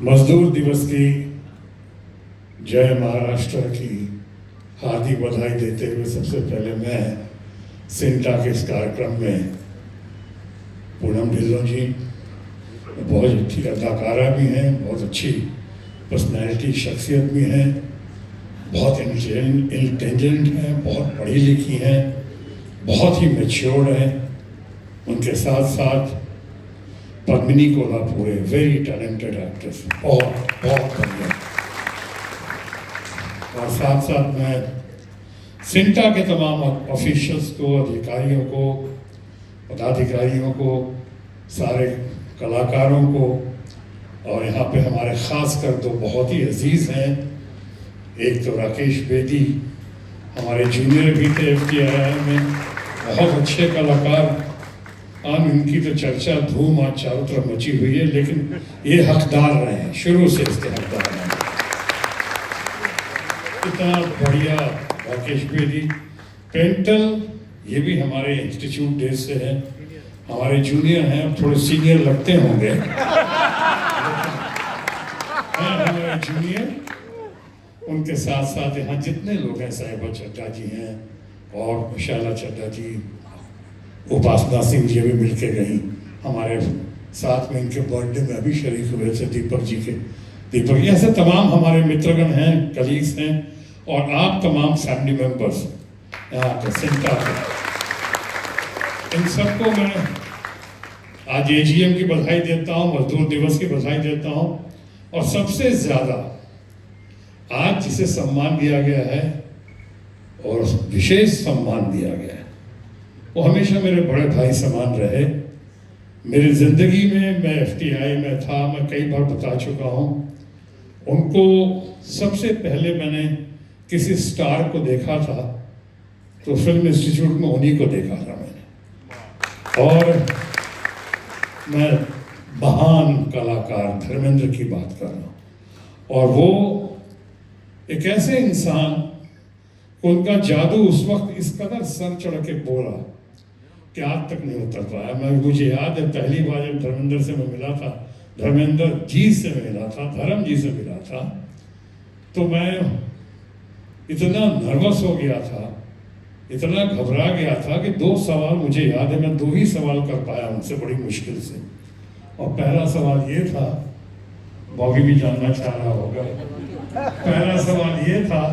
मजदूर दिवस की जय महाराष्ट्र की हार्दिक बधाई देते हुए सबसे पहले मैं सिंटा के इस कार्यक्रम में पूनम ढिल्लों जी बहुत अच्छी अदाकारा भी हैं, बहुत अच्छी पर्सनैलिटी शख्सियत भी हैं, बहुत इंटेलिजेंट हैं, बहुत पढ़ी लिखी हैं, बहुत ही मैच्योर्ड हैं। उनके साथ साथ Padmini Kolhapure, very talented actress, बहुत बहुत बढ़िया। और साथ साथ मैं सिंटा के तमाम ऑफिशियल्स को, अधिकारियों को, पदाधिकारियों को, सारे कलाकारों को, और यहाँ पे हमारे ख़ास कर तो बहुत ही अजीज़ हैं। एक तो राकेश बेदी, हमारे जूनियर भी थे FTII में, बहुत अच्छे कलाकार। आज इनकी तो चर्चा धूम आज चारों तरफ मची हुई है, लेकिन ये हकदार रहे हैं, शुरू से इसके हकदार रहे हैं। इतना बढ़िया राकेश बेदी। पेंटल, ये भी हमारे इंस्टीट्यूट डेज से है, हमारे जूनियर हैं, थोड़े सीनियर लगते होंगे हमारे जूनियर। उनके साथ साथ यहाँ जितने लोग हैं, साहिबा चड्डा जी हैं और शाला चड्डा जी, उपासना सिंह जी भी मिलके गई हमारे साथ में। इनके बर्थडे में अभी शरीक हुए थे दीपक जी के। दीपक, ऐसे तमाम हमारे मित्रगण हैं, कलीग्स हैं, और आप तमाम फैमिली मेंबर्स यहाँ के सिंटा के, इन सबको मैं आज AGM की बधाई देता हूँ, मजदूर दिवस की बधाई देता हूँ। और सबसे ज़्यादा आज जिसे सम्मान दिया गया है और विशेष सम्मान दिया गया है, वो हमेशा मेरे बड़े भाई समान रहे। मेरी ज़िंदगी में मैं FTI में था, मैं कई बार बता चुका हूँ। उनको सबसे पहले मैंने किसी स्टार को देखा था तो फिल्म इंस्टीट्यूट में उन्हीं को देखा था मैंने। और मैं महान कलाकार धर्मेंद्र की बात कर रहा हूँ, और वो एक ऐसे इंसान, उनका जादू उस वक्त इस कदर सर चढ़ के बोला कि आज तक नहीं उतर पाया। मुझे याद है पहली बार जब धर्मेंद्र से मैं मिला था, धर्मेंद्र जी से मिला था, धर्म जी से मिला था, तो मैं इतना नर्वस हो गया था, इतना घबरा गया था कि 2 सवाल मुझे याद है, मैं 2 ही सवाल कर पाया उनसे बड़ी मुश्किल से। और पहला सवाल ये था, बॉबी भी जानना चाह रहा होगा, पहला सवाल ये था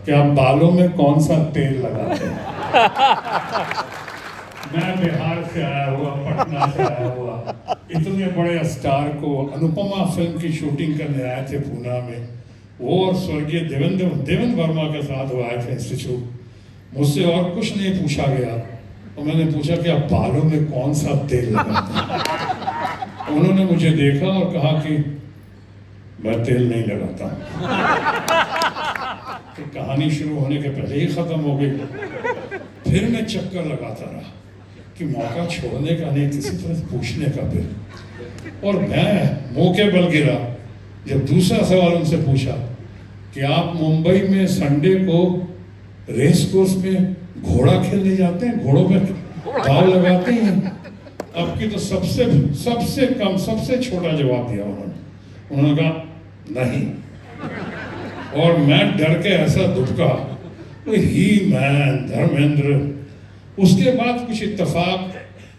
कि आप बालों में कौन सा तेल लगाते हैं? मैं बिहार से आया हुआ, पटना से आया हुआ, इतने बड़े स्टार को अनुपमा फिल्म की शूटिंग करने आए थे पूना में, वो और स्वर्गीय देवेंद्र वर्मा के साथ वो आए थे इंस्टीट्यूट। मुझसे और कुछ नहीं पूछा गया, और मैंने पूछा कि आप बालों में कौन सा तेल लगाते हैं? उन्होंने मुझे देखा और कहा कि मैं तेल नहीं लगाता। तो कहानी शुरू होने के पहले ही खत्म हो गई। फिर मैं चक्कर लगाता रहा कि मौका छोड़ने का नहीं, किसी तरह पूछने का फिर। और मैं मुंह के बल गिरा जब दूसरा सवाल उनसे पूछा कि आप मुंबई में संडे को रेस कोर्स में घोड़ा खेलने जाते हैं, घोड़ों पे दाव लगाते हैं? अब की तो सबसे कम, सबसे छोटा जवाब दिया उन्होंने कहा नहीं। और मैं डर के ऐसा दुबका, ही मैन धर्मेंद्र। उसके बाद कुछ इत्तेफाक,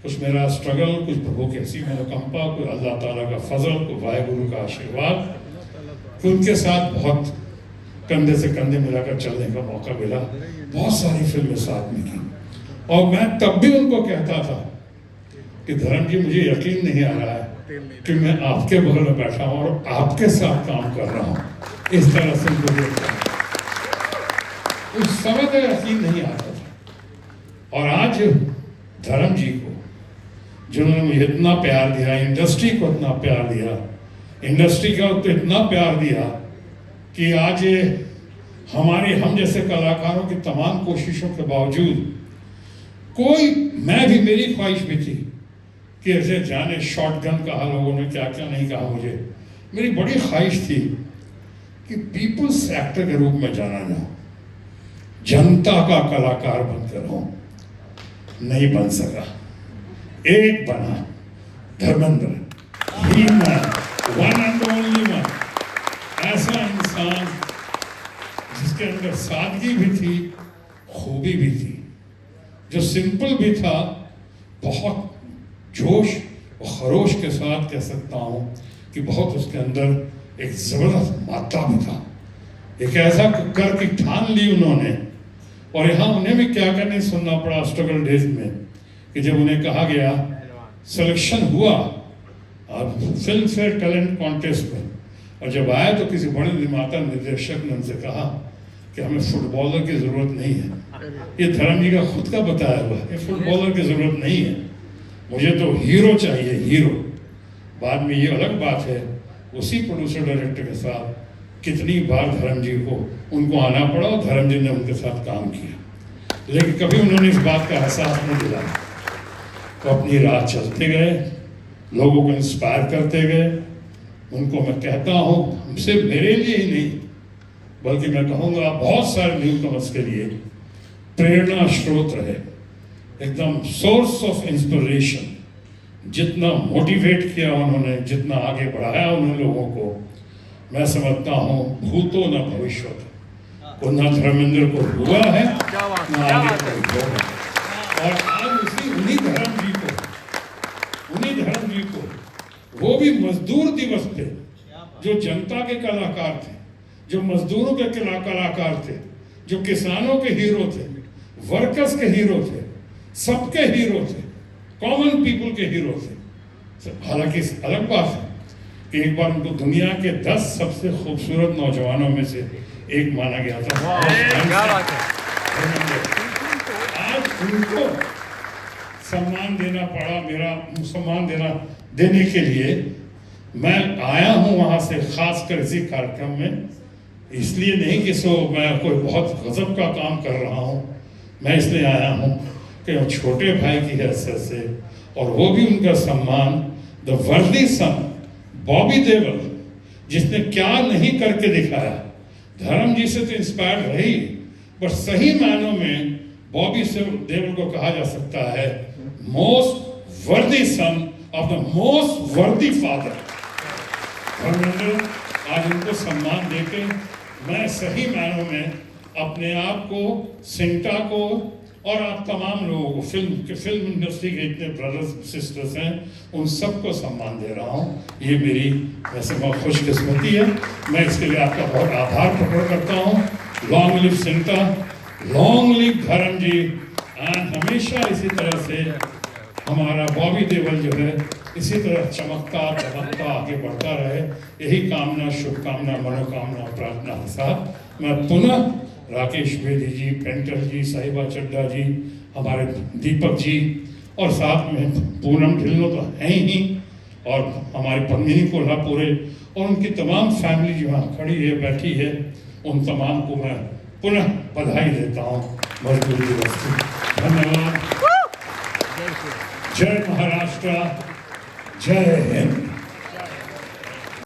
कुछ मेरा स्ट्रगल, कुछ प्रभु की हंसी अनुकंपा, कुछ अल्लाह ताला का फजल, कुछ वाहेगुरु का आशीर्वाद, कि उनके साथ बहुत कंधे से कंधे मिलाकर चलने का मौका मिला। बहुत सारी फिल्में साथ में की, और मैं तब भी उनको कहता था कि धर्म जी, मुझे यकीन नहीं आ रहा है कि मैं आपके बगल में बैठा हूँ और आपके साथ काम कर रहा हूँ। इस तरह से उनको देखता हूँ। उस समय तक यकीन नहीं आता था। और आज धर्म जी को, जिन्होंने मुझे इतना प्यार दिया, इंडस्ट्री को इतना प्यार दिया, इंडस्ट्री का तो इतना प्यार दिया कि आज हम जैसे कलाकारों की तमाम कोशिशों के बावजूद मेरी ख्वाहिश भी थी कि ऐसे जाने शॉटगन कहा, लोगों ने क्या क्या नहीं कहा, मुझे मेरी बड़ी ख्वाहिश थी कि पीपल्स एक्टर के रूप में जाना जाऊं, जनता का कलाकार बनकर हूं। नहीं बन सका, एक बना धर्मेंद्र, ही मैन, वन एंड ओनली सादगी भी थी, खूबी भी थी। जो सिंपल भी था, बहुत जोश और खरोश के साथ कह सकता हूँ कि बहुत उसके अंदर एक जबरदस्त मात्रा भी था। एक ऐसा कुकर की ठान ली उन्होंने, और यहाँ उन्हें भी क्या करने सुनना पड़ा स्ट्रगल डेज में कि जब उन्हें कहा गया, सिलेक्शन हुआ फिल्म फेयर टैलेंट कॉन्टेस्ट में, और जब आए तो किसी बड़े निर्माता निर्देशक ने उनसे कहा कि हमें फुटबॉलर की जरूरत नहीं है। ये धर्म जी का खुद का बताया हुआ है, फुटबॉलर की जरूरत नहीं है, मुझे तो हीरो चाहिए, हीरो। बाद में ये अलग बात है, उसी प्रोड्यूसर डायरेक्टर के साथ कितनी बार धर्म जी को उनको आना पड़ा और धर्म जी ने उनके साथ काम किया, लेकिन कभी उन्होंने इस बात का एहसास नहीं दिलाया। तो अपनी राह चलते गए, लोगों को इंस्पायर करते गए। उनको मैं कहता हूँ, सिर्फ मेरे लिए ही नहीं बल्कि मैं कहूँगा बहुत सारे न्यू कमर्स के लिए प्रेरणा स्रोत रहे, एकदम सोर्स ऑफ इंस्पिरेशन। जितना मोटिवेट किया उन्होंने, जितना आगे बढ़ाया उन्होंने लोगों को, मैं समझता हूँ भूतो न भविष्यत को न धर्मेंद्र को हुआ है न आगे कोई होगा। और आज उन्हीं धर्म जी को वो भी मजदूर दिवस पे, जो जनता के कलाकार थे, जो मजदूरों के कलाकार थे, जो किसानों के हीरो थे, वर्कर्स के हीरो थे, सबके हीरो थे, कॉमन पीपल के हीरो थे। हालांकि अलग बात है कि एक बार उनको दुनिया के 10 सबसे खूबसूरत नौजवानों में से एक माना गया था। आज उनको सम्मान देना पड़ा, मेरा सम्मान देने के लिए मैं आया हूं वहां से, खासकर इसी कार्यक्रम में। इसलिए नहीं कि मैं कोई बहुत गजब का काम कर रहा हूं, मैं इसलिए आया हूं कि छोटे भाई की हैसियत से, और वो भी उनका सम्मान, द वर्दी सन बॉबी देओल, जिसने क्या नहीं करके दिखाया। धर्म जी से तो इंस्पायर रही, पर सही मायनों में बॉबी देओल को कहा जा सकता है मोस्ट वर्दी सन ऑफ द मोस्ट वर्दी फादर। धर्मेंद्र, आज उनको सम्मान देके मैं सही मायनों में अपने आप को, सिंटा को और आप तमाम लोगों को, फिल्म इंडस्ट्री के इतने ब्रदर्स सिस्टर्स हैं, उन सबको सम्मान दे रहा हूँ। ये मेरी वैसे बहुत खुशकिस्मती है, मैं इसके लिए आपका बहुत आभार प्रकट करता हूँ। Long live CINTAA, long live धर्म जी, एंड हमेशा इसी तरह से हमारा बॉबी देओल जो है इसी तरह चमकता आगे बढ़ता रहे। यही कामना, शुभकामना, मनोकामना, प्रार्थना के साथ मैं पुनः राकेश बेदी जी, पेंटर जी, साहिबा चड्डा जी, हमारे दीपक जी, और साथ में पूनम ढिल्लो तो हैं ही, और हमारी पद्मिनी कोल्हापुरे और उनकी तमाम फैमिली जो वहाँ खड़ी है, बैठी है, उन तमाम को मैं पुनः बधाई देता हूँ मजदूर दिवस की। धन्यवाद। जय महाराष्ट्र, जय हिंद।